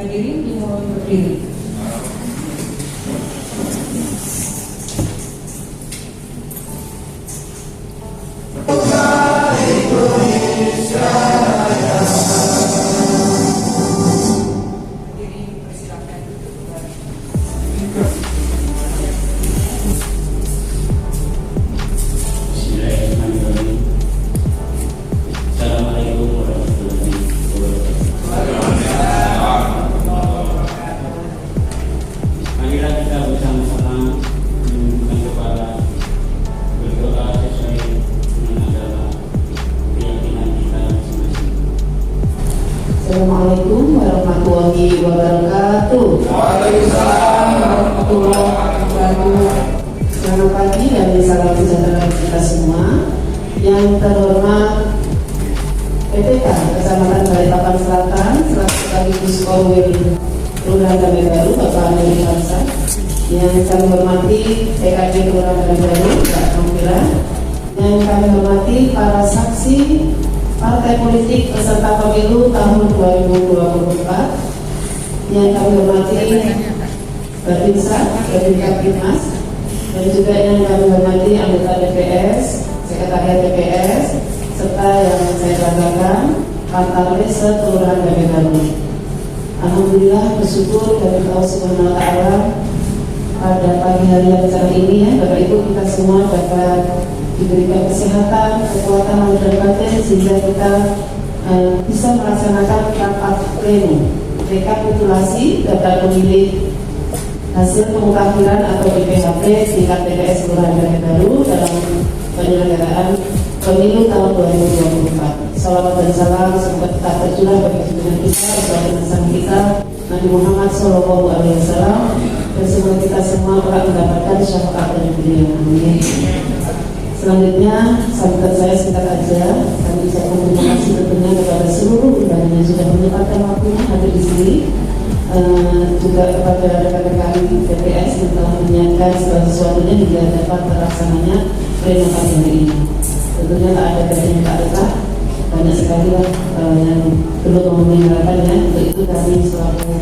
Hadirin dimohon berdiri. Assalamualaikum warahmatullahi wabarakatuh. Waalaikumsalam warahmatullahi wabarakatuh. Selamat pagi dan salam sejahtera kita semua. Yang terhormat PTK Kecamatan Balikpapan Selatan selaku sekaligus Korwil Kelurahan Damai Baru Bapak Andri Hansa. Yang kami hormati PKD Kelurahan Damai Baru Pak Kamila. Yang kami hormati para saksi partai politik peserta pemilu tahun 2024 yang kami hormati Babinsa, Babinka Bimas, dan juga yang kami hormati anggota DPS, sekretariat DPS, serta yang saya banggakan Partai Kelurahan Damai Baru. Alhamdulillah bersyukur dari Allah Subhanahu Wa Taala pada pagi hari yang cerah ini ya Bapak Ibu kita semua dapat diberikan kesehatan, kekuatan dan batin sehingga kita bisa melaksanakan rapat pleno rekapitulasi daftar pemilih hasil pemutahiran atau DPHP tingkat TPS Kelurahan Damai Baru dalam penyelenggaraan pemilu tahun 2024. Salawat dan salam semoga tetap tercurah bagi junjungan kita, Rasulullah kita Nabi Muhammad SAW, dan semoga kita semua berhak mendapatkan syafaat dari beliau. Amin. Selanjutnya, sambutan saya singkat aja. Kami ucapkan terima kasih tentunya kepada seluruh undangan yang sudah menyempatkan waktunya hadir di sini. Juga kepada rekan-rekan DPS yang telah menyiapkan segala sesuatunya hingga dapat terlaksananya pleno pagi hari ini. Tentunya tak ada gaji yang tak lelah, banyak sekali lah yang perlu memenuhi harapannya. Untuk itu kami selaku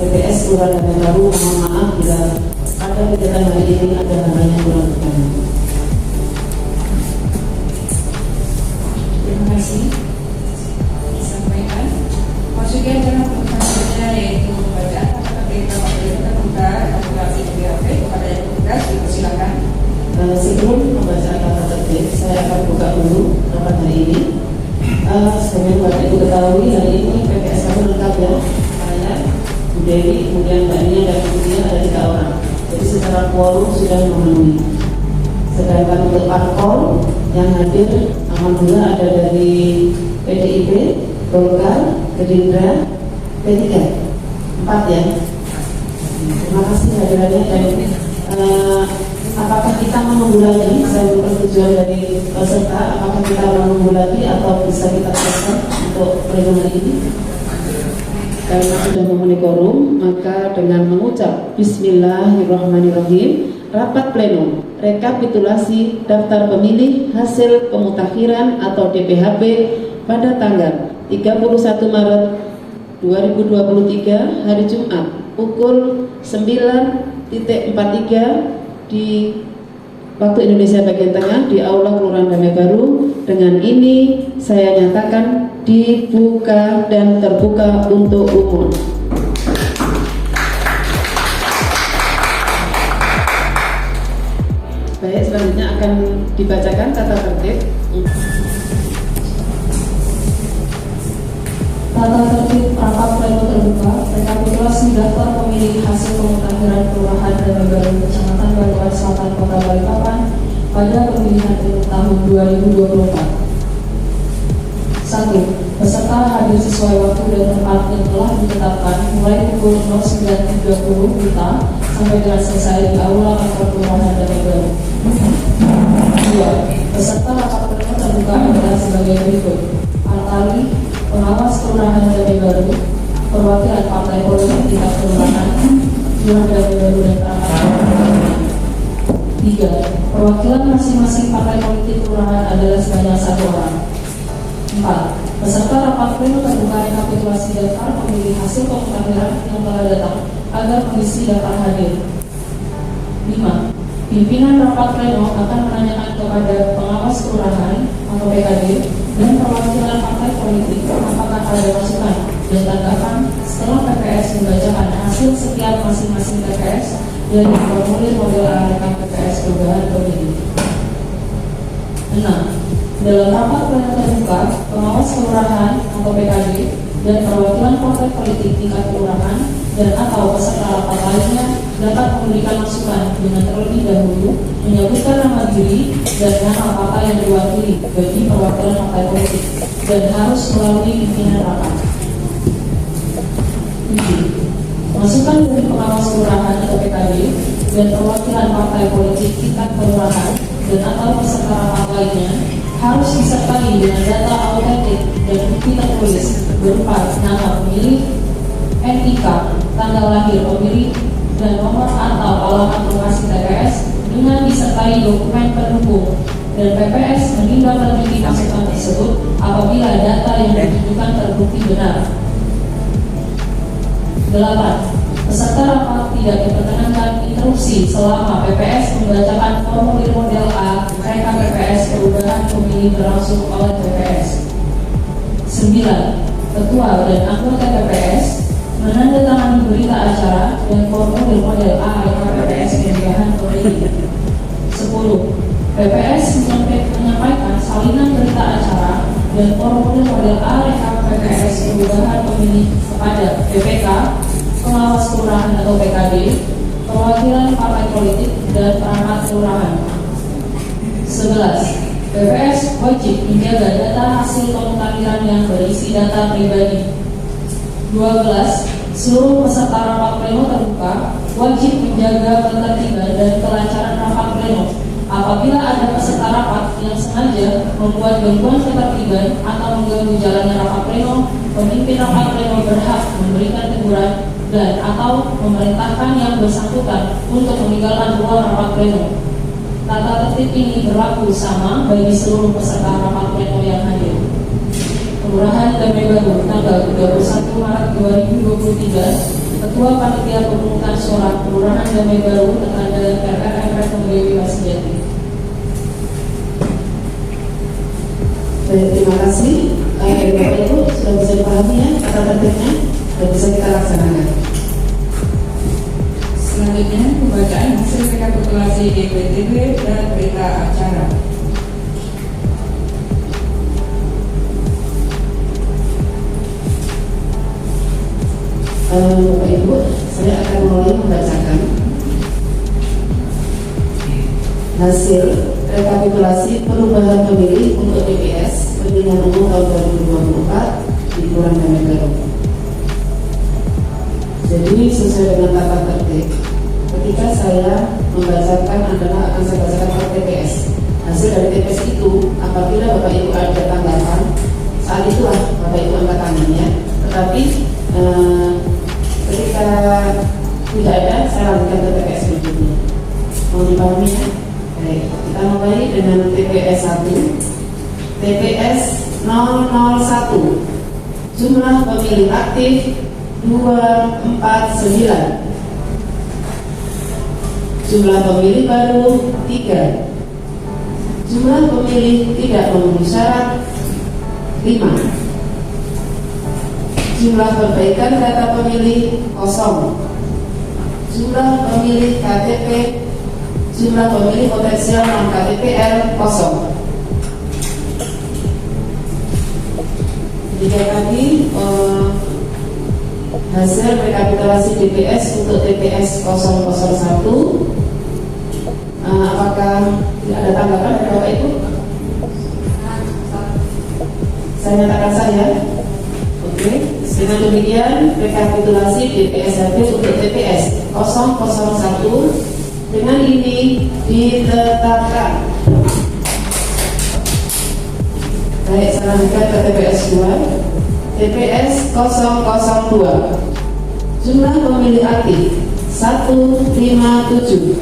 DPS Kelurahan Damai Baru mohon maaf bila pada kegiatan hari ini ada hal yang kurang berkenan. Terima kasih disampaikan. Maksudnya dalam pertanyaannya yaitu pembacaan kata berita terbuka akurasi DPHP kepada yang bertugas dipersilakan. Sebelum pembacaan kata tertib, saya akan buka dulu rapat hari ini. Sebenarnya Bapak Ibu ketahui hari ini PPS kami lengkap ya. Saya, Bu Dewi, kemudian Mbak Nia dan kemudian ada 3 orang. Jadi secara quorum sudah memenuhi. Sedangkan untuk parpol yang hadir alhamdulillah ada dari PDIP, Golkar, Gerindra, P3, 4 ya. Terima kasih hadirannya dan apakah kita menunggu lagi? Saya persetujuan dari peserta, apakah kita menunggu lagi atau bisa kita selesai untuk pleno hari ini? Karena sudah memenuhi quorum, maka dengan mengucap Bismillahirrahmanirrahim, rapat pleno rekapitulasi daftar pemilih hasil pemutakhiran atau DPHP pada tanggal 31 Maret 2023 hari Jumat pukul 9.43 di waktu Indonesia bagian tengah di Aula Kelurahan Damai Baru. Dengan ini saya nyatakan dibuka dan terbuka untuk umum. Baik, selanjutnya akan dibacakan tata tertib. Tata tertib rapat pleno terbuka rekapitulasi daftar pemilih hasil pemutakhiran Kelurahan Damai Baru Kecamatan Balikpapan Selatan Kota Balikpapan pada pemilihan tahun 2024. 1. Peserta hadir sesuai waktu dan tempat yang telah ditetapkan mulai pukul 09.30 WITA sampai dengan selesai di Aula Kantor Kelurahan Damai Baru. 2. Peserta rapat pleno terbuka adalah sebagai berikut: Artali, pengawas Kelurahan Damai Baru, perwakilan partai politik tingkat kelurahan, Kelurahan Damai Baru dan perangkat. 3. Perwakilan masing-masing partai politik kelurahan adalah sebanyak 1 orang. 4. Peserta rapat pleno terbuka rekapitulasi daftar pemilih hasil pemutahiran yang telah datang agar mengisi daftar hadir. 5. Pimpinan rapat pleno akan menanyakan kepada pengawas kelurahan atau PKD dan perwakilan partai politik apakah ada masukan dan tanggapan setelah PPS membacakan hasil setiap masing-masing TPS dari formulir model A rekap PPS perubahan pemilih. 6. Dalam rapat pleno terbuka, pengawas kelurahan atau PKD dan perwakilan partai politik tingkat kelurahan dan atau peserta rapat lainnya dapat memberikan masukan dengan terlebih dahulu menyebutkan nama diri dan nama partai yang diwakili bagi perwakilan partai politik dan harus melalui pimpinan rapat. 7. Masukan dari pengawas kelurahan atau PKD dan perwakilan partai politik tingkat kelurahan dan atau peserta rapat lainnya harus disertai dengan data autentik dan bukti tertulis berupa nama pemilih, NIK, tanggal lahir pemilih, dan nomor atau alamat lokasi TPS dengan disertai dokumen pendukung, dan PPS menindaklanjuti masukan tersebut apabila data yang ditunjukkan terbukti benar. 8. Peserta rapat tidak diperkenankan interupsi selama PPS membacakan formulir model A rekap PPS perubahan pemilih berlangsung oleh PPS. 9. Ketua dan anggota PPS menandatangani berita acara dan formulir model A rekap PPS perubahan pemilih. 10. PPS menyampaikan salinan berita acara dan formulir model A rekap PPS perubahan pemilih kepada PPK, pengawas kelurahan atau PKD, perwakilan partai politik, dan perangkat kelurahan. 11. PPS wajib menjaga data hasil pemutahiran yang berisi data pribadi. 12. Seluruh peserta rapat pleno terbuka wajib menjaga ketertiban dan kelancaran rapat pleno. Apabila ada peserta rapat yang sengaja membuat gangguan ketertiban atau mengganggu jalannya rapat pleno, pemimpin rapat pleno berhak memberikan teguran dan atau memerintahkan yang bersangkutan untuk meninggalkan ruang rapat pleno. Tata tertib ini berlaku sama bagi seluruh peserta rapat pleno yang hadir. Kelurahan Damai Baru tanggal 31 Maret 2023, Ketua Panitia Pemungutan Suara Kelurahan Damai Baru Tekan Dalam RRMR Dewi Wasjati. Terima kasih. Bapak Ibu sudah bisa dipahami ya kata tertibnya dan bisa kita laksanakan. Selanjutnya pembacaan hasil rekapitulasi DPTB dan berita acara. Bapak Ibu, saya akan mulai membacakan hasil rekapitulasi perubahan pemilih untuk TPS pemilihan umum tahun 2024 di Kelurahan Damai Baru. Jadi sesuai dengan tata tertib, ketika saya membacakan adalah akan saya bacakan per TPS. Hasil dari TPS itu, apabila Bapak Ibu ada tanggapan, saat itulah Bapak Ibu angkat tangannya. Tetapi ketika tidak ada, saya lanjutkan ke TPS berikutnya. Mau dipahami ya? Baik, kita mulai dengan TPS 1. TPS 001. Jumlah pemilih aktif 249. Jumlah pemilih baru 3. Jumlah pemilih tidak memenuhi syarat 5. Jumlah perbaikan data pemilih 0. Jumlah pemilih KTP, jumlah pemilih potensial non KTPL 0. Jika tadi hasil rekapitulasi DPS untuk TPS 001, apakah tidak ada tanggapan dari Bapak Ibu? Saya nyatakan saja. Oke, dengan demikian rekapitulasi DPS untuk TPS 001 dengan ini ditetapkan. Baik, saya lanjutkan ke TPS 2. TPS 002. Jumlah pemilih aktif 157.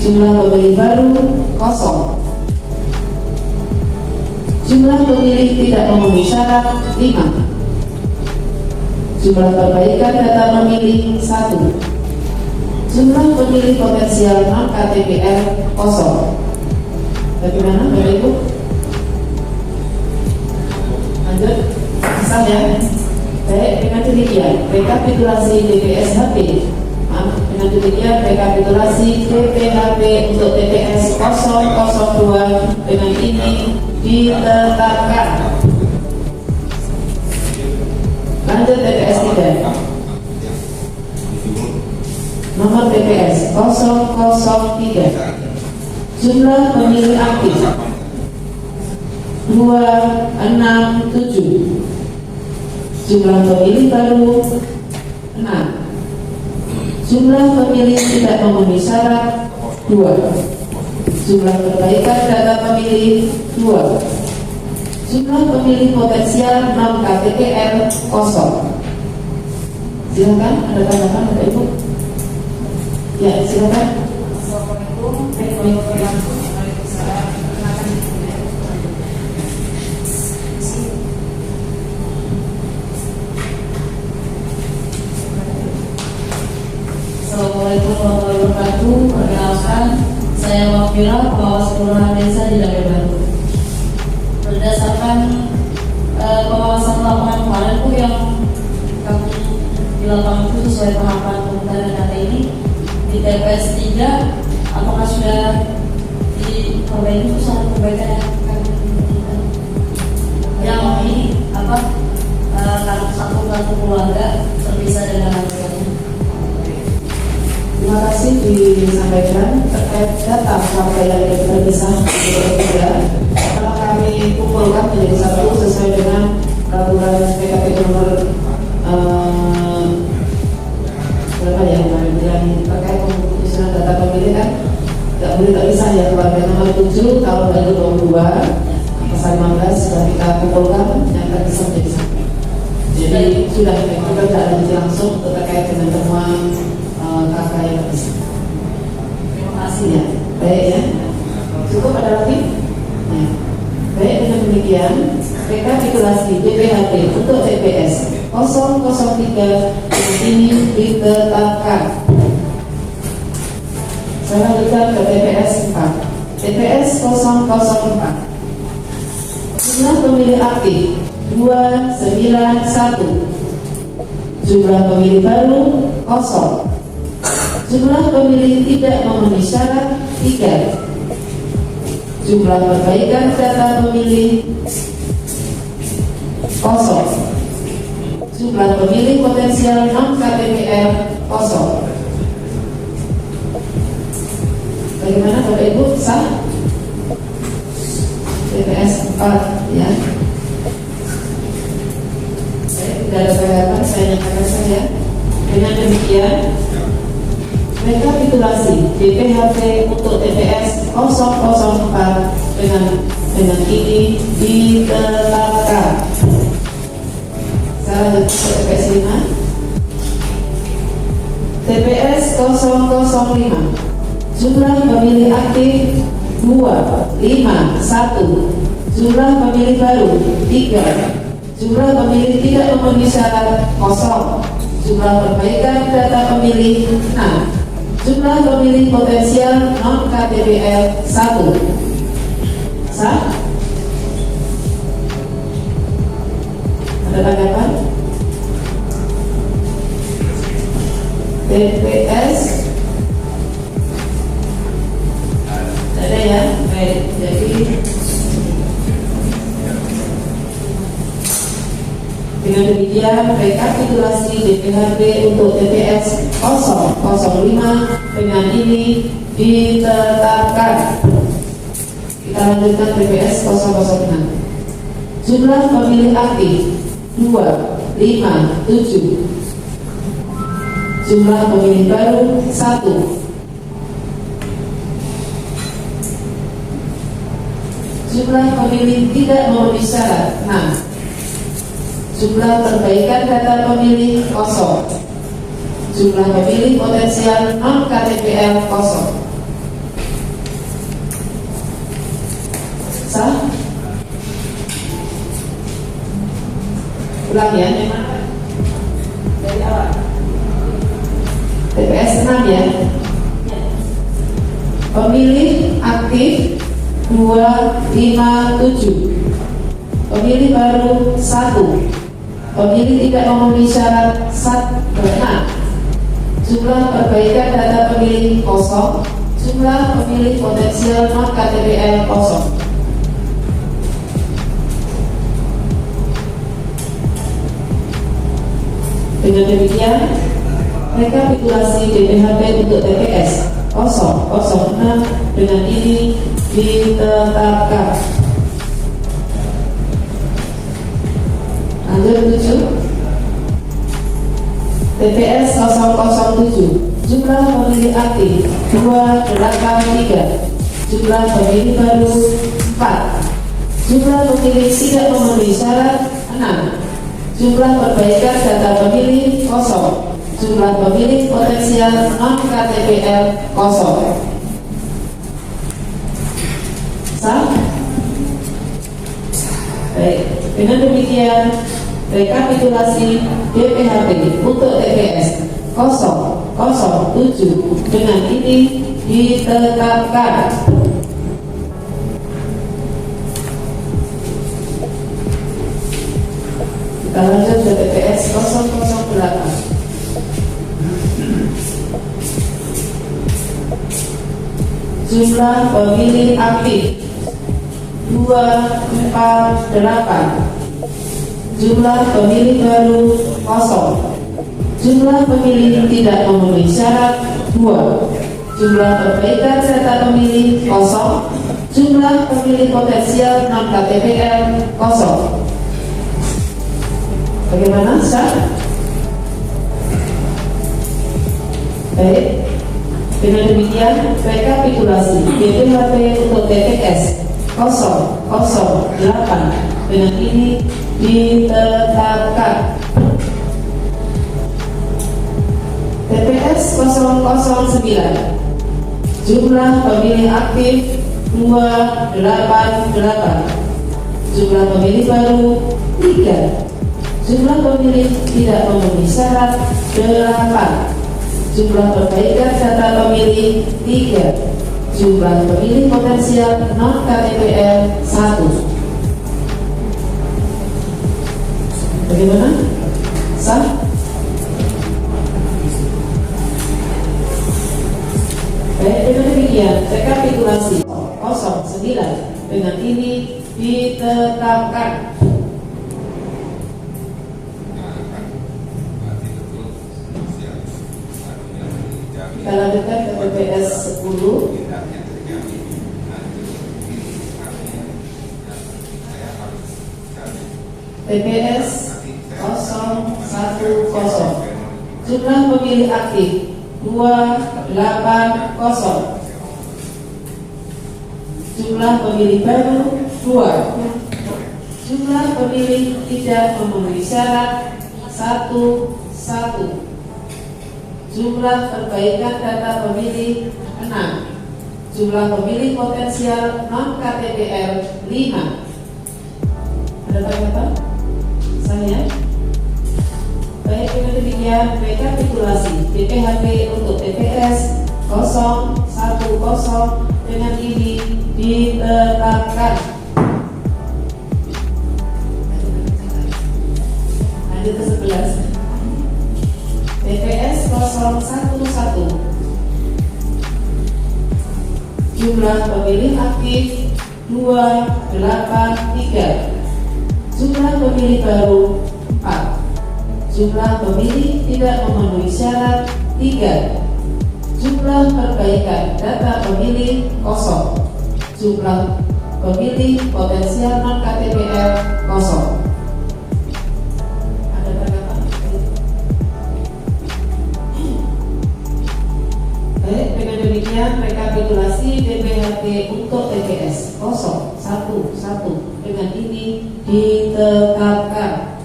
Jumlah pemilih baru 0. Jumlah pemilih tidak memenuhi syarat 5. Jumlah perbaikan data pemilih 1. Jumlah pemilih potensial non KTPL kosong. Bagaimana Bapak Ibu? Lanjut, bisa ya? Baik, dengan demikian rekapitulasi DPSHP. Dengan demikian rekapitulasi DPHP untuk TPS 002 dengan ini ditetapkan. Lanjut TPS 3. Nomor TPS 003. Jumlah pemilih aktif 267. Jumlah pemilih baru 6. Jumlah pemilih tidak memenuhi syarat 2. Jumlah perbaikan data pemilih 2. Jumlah pemilih potensial non KTPL kosong. Silakan, ada tanggapan Bapak Ibu? Ya, silakan. Assalamualaikum warahmatullahi wabarakatuh. Perkenalkan, saya Mafira, pengawas kelurahan desa di Daerah Baru. Berdasarkan pengawasan lapangan kemarin Bu yang kami di lapangan itu sesuai tahapan pemutaran data ini di TPS 3, apakah sudah diperbaiki usaha perbaikan yang kami inginkan? Yang ini apa? Kartu satu keluarga terpisah dengan keluarganya. Terima kasih disampaikan terkait data keluarga yang terpisah juga. Telah kami kumpulkan menjadi satu sesuai dengan peraturan PKPU nomor berapa ya kemarin yang terkait penyusunan data pemilih kan tidak boleh terpisah ya, keluarga nomor 7 tahun 2022 pasal 15 sudah kita kumpulkan yang terpisah menjadi satu. Jadi sudah kita tidak lanjut langsung terkait dengan temuan kakak yang terpisah. Terima kasih Ya, baik ya. Cukup ada lagi? Nah, baik, dengan demikian rekapitulasi DPHP untuk TPS 003 ini ditetapkan. Saya lanjutkan ke TPS 4. TPS 004. Jumlah pemilih aktif 291. Jumlah pemilih baru 0. Jumlah pemilih tidak memenuhi syarat 3. Jumlah perbaikan data pemilih 0. Jumlah pemilih potensial non KTPL 0. Bagaimana Bapak Ibu, sah? TPS 4 ya. Tidak ada perhatian, saya nyatakan saja. Dengan demikian rekapitulasi DPHP untuk TPS 004 dengan ini ditetapkan. Saya lanjut ke TPS 5. TPS 005. Jumlah pemilih aktif 251. Jumlah pemilih baru 3. Jumlah pemilih tidak memenuhi syarat 0. Jumlah perbaikan data pemilih 6. Jumlah pemilih potensial non KTPL 1. Sah? Ada tanggapan? TPS ada ya? Baik, jadi dengan demikian rekapitulasi DPHP untuk TPS 005 dengan ini ditetapkan. Kita lanjutkan TPS 006. Jumlah pemilih aktif 257. Jumlah pemilih baru 1. Jumlah pemilih tidak memenuhi syarat 6. Jumlah perbaikan data pemilih 0. Jumlah pemilih potensial non KTPL 0. Sah? Ulang ya, dari awal. TPS 6 ya. Pemilih aktif 257. Pemilih baru 1. Pemilih tidak memenuhi syarat 6. Jumlah perbaikan data pemilih kosong. Jumlah pemilih potensial non KTPL kosong. Dengan demikian, rekapitulasi DPHP untuk TPS 006 dengan ini ditetapkan. Lanjut 7. TPS 007. Jumlah pemilih aktif 283. Jumlah pemilih baru 4. Jumlah pemilih tidak memenuhi syarat 6. Jumlah perbaikan data pemilih kosong. Jumlah pemilih potensial non KTPL kosong. Sah? Baik, dengan demikian rekapitulasi DPHP untuk TPS 007 dengan ini ditetapkan. Kita lanjut ke TPS 008. Jumlah pemilih aktif 248. Jumlah pemilih baru kosong. Jumlah pemilih tidak memenuhi syarat 2. Jumlah perbaikan data pemilih kosong. Jumlah pemilih potensial non KTPL kosong. Bagaimana? Sah? Baik. Dengan demikian rekapitulasi DPHP untuk TPS 008 dengan ini ditetapkan. TPS 009. Jumlah pemilih aktif 288. Jumlah pemilih baru 3. Jumlah pemilih tidak memenuhi syarat 8. Jumlah perbaikan data pemilih 3. Jumlah pemilih potensial non KTPL 1. Bagaimana? Sah? Baik, dengan demikian rekapitulasi 09 dengan ini ditetapkan. Kita lanjutkan ke TPS 10. TPS 010. Jumlah pemilih aktif 280. Jumlah pemilih baru 2. Jumlah pemilih tidak memenuhi syarat 1. Jumlah perbaikan data pemilih 6. Jumlah pemilih potensial non KTPL 5. Ada tanggapan? Saya? Baik, dengan demikian rekapitulasi DPHP untuk TPS 010 dengan ini ditetapkan. Lanjut ke 11. TPS 011. Jumlah pemilih aktif 283. Jumlah pemilih baru 4. Jumlah pemilih tidak memenuhi syarat 3. Jumlah perbaikan data pemilih kosong. Jumlah pemilih potensial non KTPL kosong. Baik, dengan demikian rekapitulasi DPHP untuk TPS 011 dengan ini ditetapkan.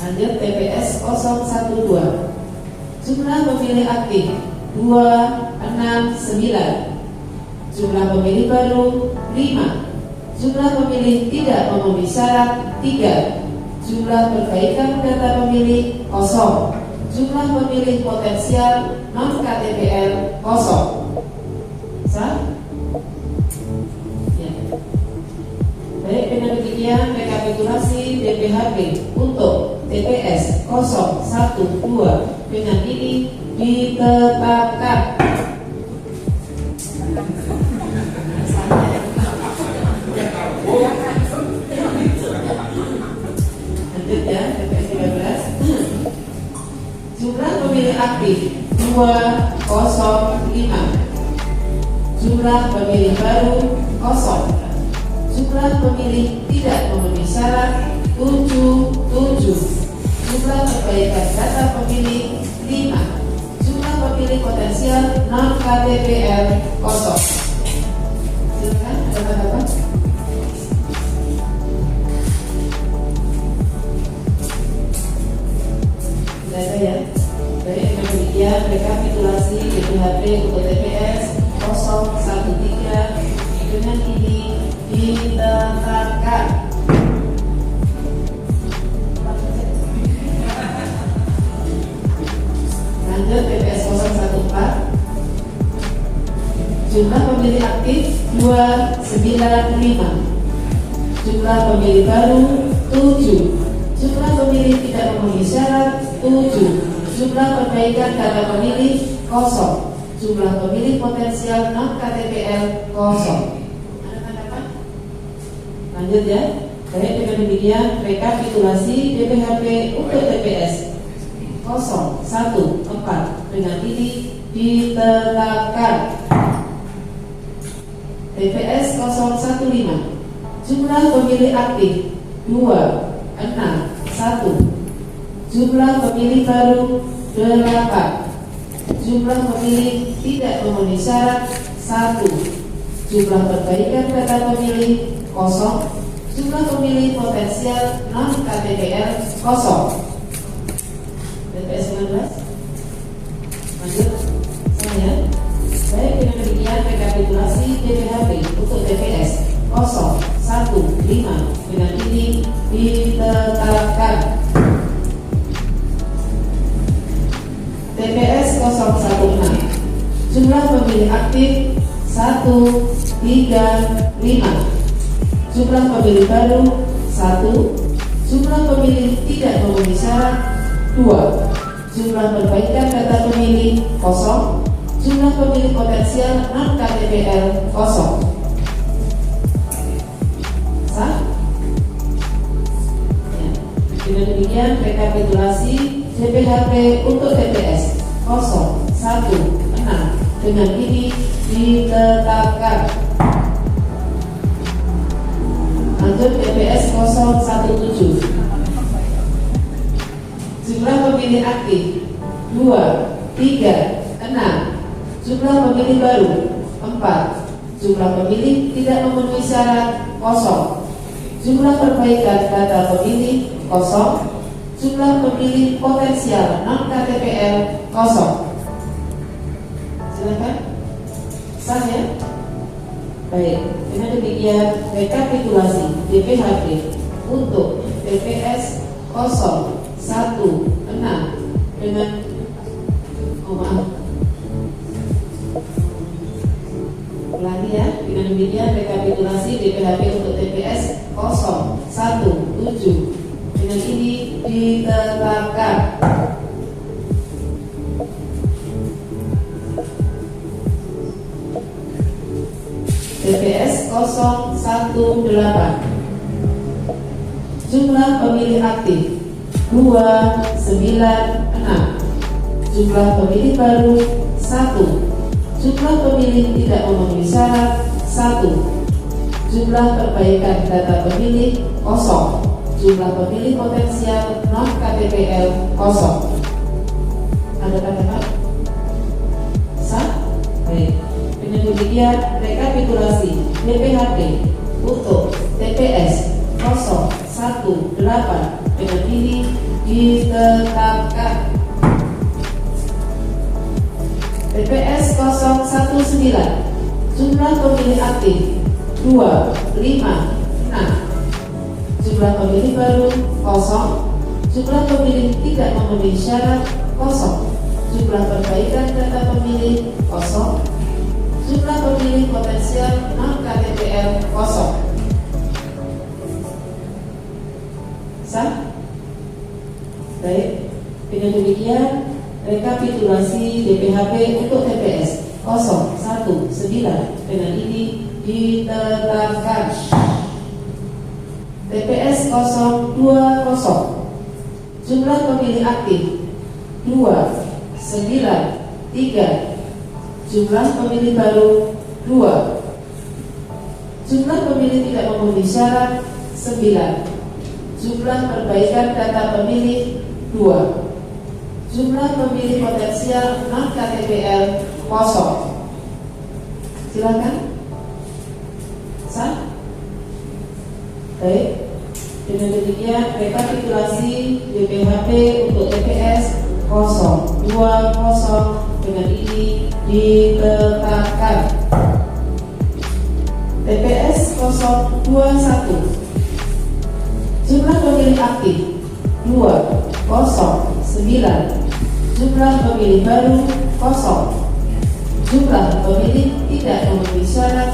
Lanjut TPS 012. Jumlah pemilih aktif 269. Jumlah pemilih baru 5. Jumlah pemilih tidak memenuhi syarat 3. Jumlah perbaikan data pemilih kosong. Jumlah pemilih potensial non KTPL kosong. Sah? Ya. Baik, dengan demikian rekapitulasi DPHP untuk TPS 012 dengan ini ditetapkan. Lanjut ya, TPS 13. Jumlah pemilih aktif 205. Jumlah pemilih baru 0. Jumlah pemilih tidak memenuhi syarat 77. Jumlah perbaikan data pemilih 5. Jumlah pemilih potensial non KTPL 0. Silakan, ada tanggapan? Tidak ada ya. Baik, dengan demikian rekapitulasi DPHP untuk TPS 013 dengan ini ditetapkan. Lanjut TPS 014. Jumlah pemilih aktif 295. Jumlah pemilih baru 7. Jumlah pemilih tidak memenuhi syarat 7. Jumlah perbaikan data pemilih 0. Jumlah pemilih potensial non KTPL 0. Ada tanggapan? Lanjut ya. Baik, dengan demikian rekapitulasi DPHP untuk TPS 014 dengan ini ditetapkan. TPS 015. Jumlah pemilih aktif 261. Jumlah pemilih baru 8. Jumlah pemilih tidak memenuhi syarat 1. Jumlah perbaikan data pemilih 0. Jumlah pemilih potensial non KTPL 0. TPS 19. Lanjut saya. Baik, dengan demikian rekapitulasi DPHP untuk TPS 015 dengan ini ditetapkan. TPS 016. Jumlah pemilih aktif 135. Jumlah pemilih baru 1. Jumlah pemilih tidak memenuhi syarat 2. Jumlah perbaikan data pemilih 0. Jumlah pemilih potensial non KTPL 0. Sah? Ya. Dengan demikian rekapitulasi DPHP untuk TPS 016 dengan ini ditetapkan. Lanjut TPS 017. Jumlah pemilih aktif 2, 3, 6. Jumlah pemilih baru 4. Jumlah pemilih tidak memenuhi syarat 0. Jumlah perbaikan data pemilih 0. Jumlah pemilih potensial non KTPL 0. Silakan. Sah ya? Baik, dengan demikian rekapitulasi DPHP untuk TPS 016 dengan ulangi ya. Dengan demikian rekapitulasi DPHP untuk TPS 017 dengan ini ditetapkan. TPS 018. Jumlah pemilih aktif 296. Jumlah pemilih baru 1. Jumlah pemilih tidak memenuhi syarat 1. Jumlah perbaikan data pemilih 0. Jumlah pemilih potensial non KTPL 0. Ada tanggapan? Sah? Baik. Dengan demikian rekapitulasi DPHP untuk TPS 018 dengan ini ditetapkan. TPS 019. Jumlah pemilih aktif 2, 5, 6. Jumlah pemilih baru kosong. Jumlah pemilih tidak memenuhi syarat kosong. Jumlah perbaikan data pemilih kosong. Jumlah pemilih potensial non KTPL kosong. Sah? Baik. Dengan demikian rekapitulasi DPHP untuk TPS 019 dengan ini ditetapkan. TPS 020 jumlah pemilih aktif 293, jumlah pemilih baru 2, jumlah pemilih tidak memenuhi syarat 9, jumlah perbaikan data pemilih 2, jumlah pemilih potensial non KTPL kosong. Silakan. Sah? Baik. Dengan demikian rekapitulasi DPHP untuk TPS 020 dengan ini ditetapkan. TPS 021 jumlah pemilih aktif 209, jumlah pemilih baru kosong, jumlah pemilih tidak memenuhi syarat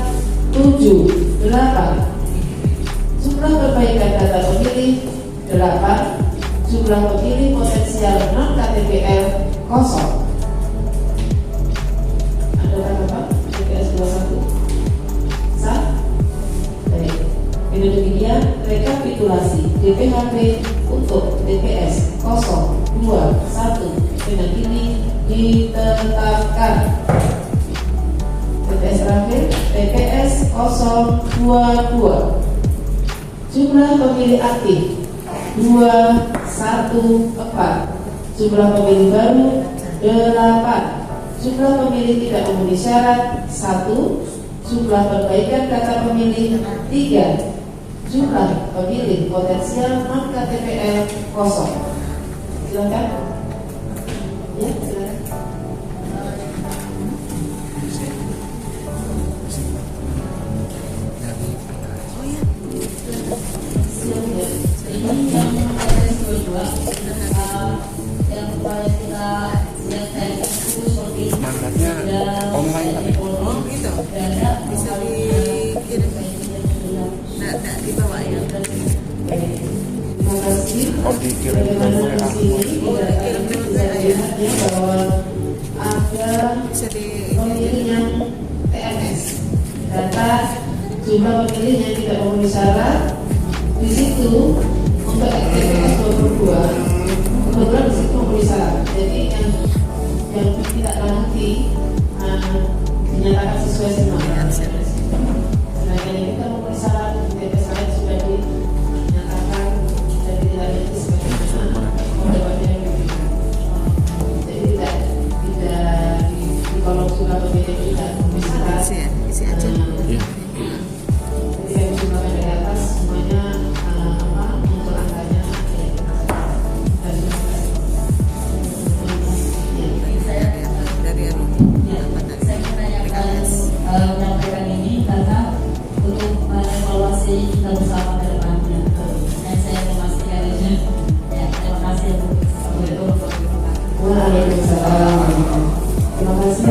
78, jumlah perbaikan data pemilih 8, jumlah pemilih potensial non KTPL kosong. Ada berapa? TPS 21 sah? Baik. Dengan demikian rekapitulasi DPHP untuk TPS 021 dengan ini ditetapkan. TPS terakhir TPS 022 jumlah pemilih aktif 214, jumlah pemilih baru 8, jumlah pemilih tidak memenuhi syarat 1, jumlah perbaikan data pemilih 3, jumlah pemilih potensial non KTPL kosong. Silakan. Ya, silakan. Ini yang TPS 22 yang supaya kita lihat itu seperti online gitu. Bisa dikirim. Nggak dibawa ya. Terima kasih. dikirim ke Bagaimana di sini dikirim ke bisa dilihatnya bahwa ada Bisa di pemilih yang TNS, data jumlah pemilih yang tidak memenuhi syarat. Di situ untuk TPS 22 kebetulan di situ memenuhi syarat. Jadi yang tidak nanti dinyatakan sesuai semua. Sedangkan yang kita memenuhi syarat TPS lain sudah dinyatakan dan tidak nanti sebagaimana pendapatnya yang berbeda. Jadi tidak di kolom jumlah pemilih tidak memenuhi syarat. isi aja. Ketika dijumlahkan dari atas semuanya muncul angkanya dan Dari saya menanyakan menyampaikan ini karena untuk mengevaluasi kita bersama ke depannya. Dan saya memastikan ini. Ya, terima kasih untuk Waalaikumsalam. Terima kasih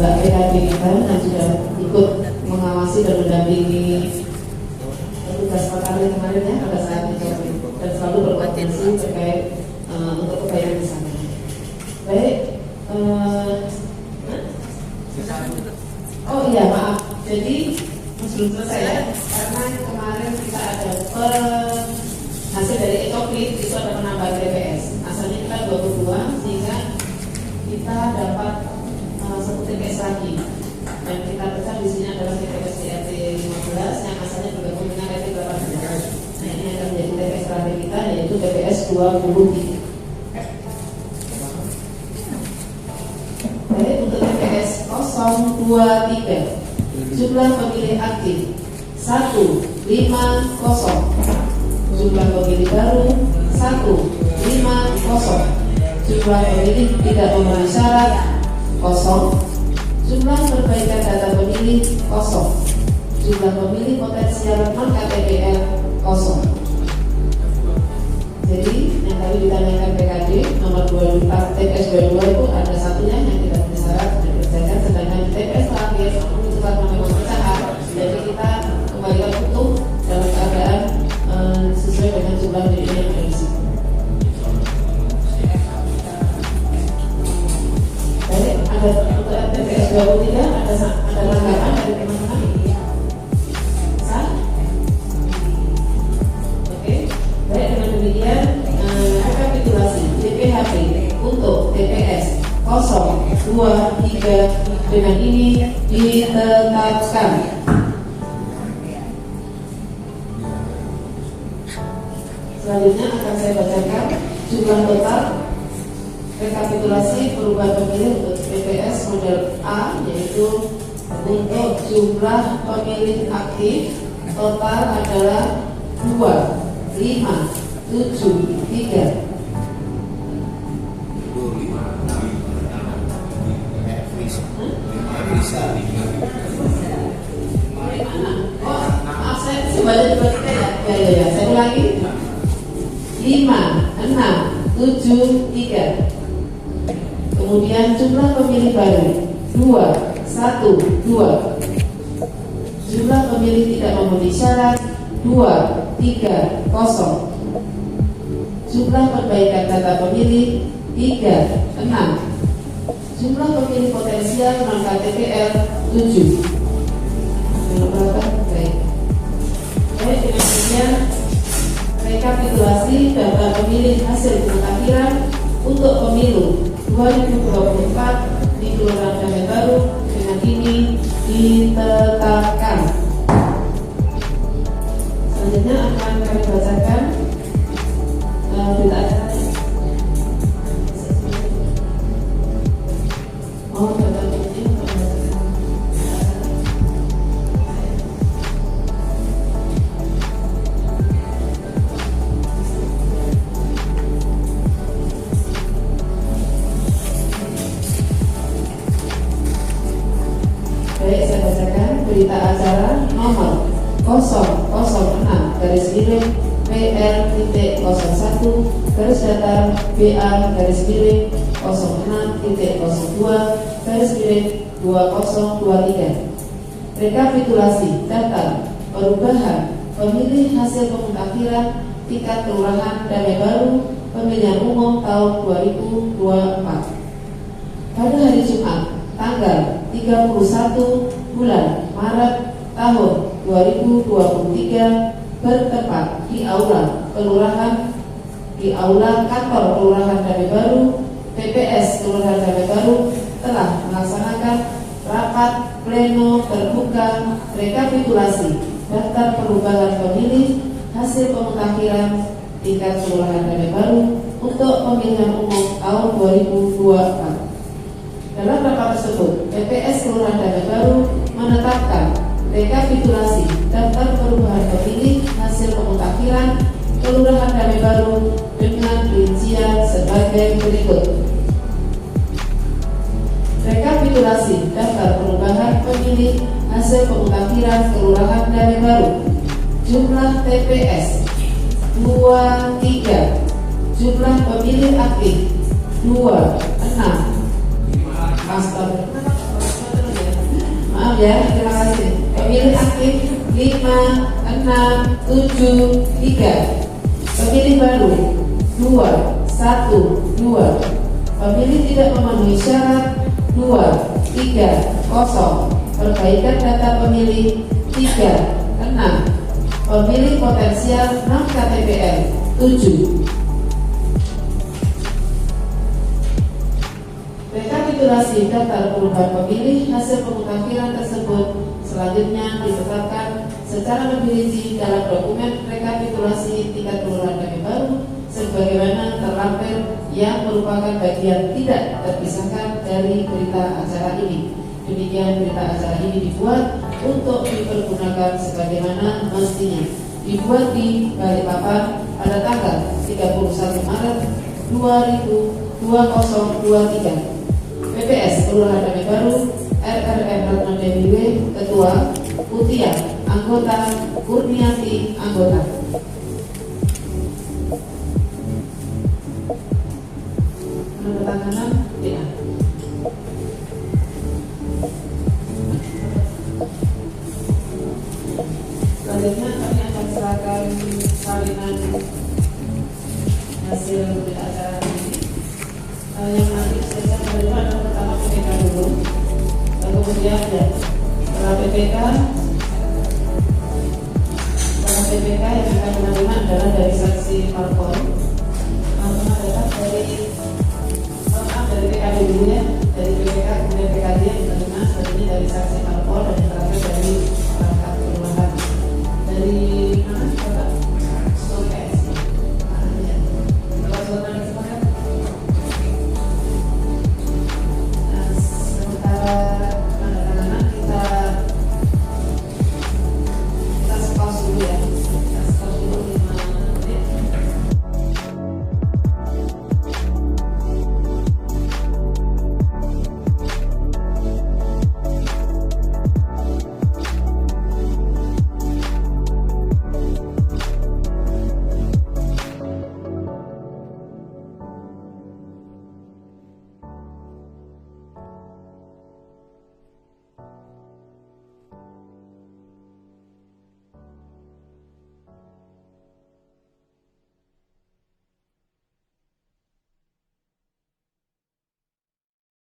Mbak PKB kita yang sudah ikut mengawasi dan mendampingi tugas perkara kemarin ya pada saat itu dan selalu berkoordinasi terkait untuk kebaikan bersama. Baik. Oh iya maaf. Jadi belum selesai ya karena kemarin kita ada hasil dari Etoklit itu ada penambahan TPS. Asalnya kita 22 sehingga kita dapat satu TPS lagi. Dan kita pecah di sini adalah TPS di RT 15 yang asalnya bergabung dengan RT 18. Nah ini akan menjadi TPS terakhir kita yaitu TPS 23. Baik untuk TPS 023 jumlah pemilih aktif 150, jumlah pemilih baru 150, jumlah pemilih tidak memenuhi syarat 0, jumlah perbaikan data pemilih 0, jumlah pemilih potensial non KTPL kosong. Jadi yang tadi ditanyakan PKD nomor 24 TPS 22 itu ada satunya yang tidak bersyarat sudah dikerjakan, sedangkan TPS terakhir cepat memang pecahan. Jadi kita kembalikan utuh dalam keadaan sesuai dengan jumlah dirinya yang ada di situ. Baik, ada untuk TPS 23 ada tanggapan dari teman-teman? Sah? Oke. Baik, dengan demikian rekapitulasi DPHP untuk TPS 023 dengan ini ditetapkan. Selanjutnya akan saya bacakan jumlah total rekapitulasi perubahan pemilih untuk TPS model A, yaitu untuk jumlah pemilih aktif total adalah 2, 5, 7, 3. Oh, maaf, saya baca ya. Saya ulangi. 5, 6, 7, 3. Kemudian jumlah pemilih baru 2, 1, 2. Jumlah pemilih tidak memenuhi syarat 2, 3, 0. Jumlah perbaikan data pemilih 3, 6. Jumlah pemilih potensial non KTPL 7. Baik. Baik, dengan demikian rekapitulasi data pemilih hasil pemutakhiran untuk pemilu 2024 di Kelurahan Damai Baru dengan ini ditetapkan. Selanjutnya akan kami bacakan berita acara. Oh, data pemilih untuk membacakan. Baik, saya bacakan berita acara nomor 006/PL.01 garis datar BA-06.06.02/2023. Rekapitulasi data perubahan pemilih hasil pemutakhiran tingkat kelurahan Damai Baru pemilihan umum tahun 2024. Pada hari Jumat tanggal 31 bulan Maret tahun 2023 bertempat di aula kantor Kelurahan Damai Baru, TPS Kelurahan Damai Baru telah melaksanakan rapat pleno terbuka rekapitulasi daftar perubahan pemilih hasil pemutakhiran tingkat Kelurahan Damai Baru untuk pemilihan umum tahun 2024. Dalam rapat tersebut, TPS Kelurahan Damai Baru menetapkan rekapitulasi daftar perubahan pemilih hasil pemutakhiran Kelurahan Damai Baru dengan rincian sebagai berikut. Rekapitulasi daftar perubahan pemilih hasil pemutakhiran Kelurahan Damai Baru. Jumlah TPS 23. Jumlah pemilih aktif 26. Maaf ya, terima kasih. Pemilih aktif 5, 6, 7, 3. Pemilih baru 2, 1, 2. Pemilih tidak memenuhi syarat 2, 3, 0. Perbaikan data pemilih 3, 6. Pemilih potensial non KTPL 7. Rekapitulasi daftar perubahan pemilih hasil pemutakhiran tersebut selanjutnya ditetapkan secara lebih rinci dalam dokumen rekapitulasi tingkat Kelurahan Damai Baru sebagaimana terlampir yang merupakan bagian tidak terpisahkan dari berita acara ini. Demikian berita acara ini dibuat untuk dipergunakan sebagaimana mestinya. Dibuat di Balikpapan pada tanggal 31 Maret 2023. PPS Kelurahan Damai Baru, RRM Ratna Dewi, Ketua, Mutia anggota Kurniati, anggota. Penandatanganan ya. Selanjutnya kami akan serahkan salinan hasil berita acara ini. Yang nanti saya menerima adalah pertama PPK dulu, dan kemudian ya setelah PPK yang akan menerima adalah dari saksi parpol, datang dari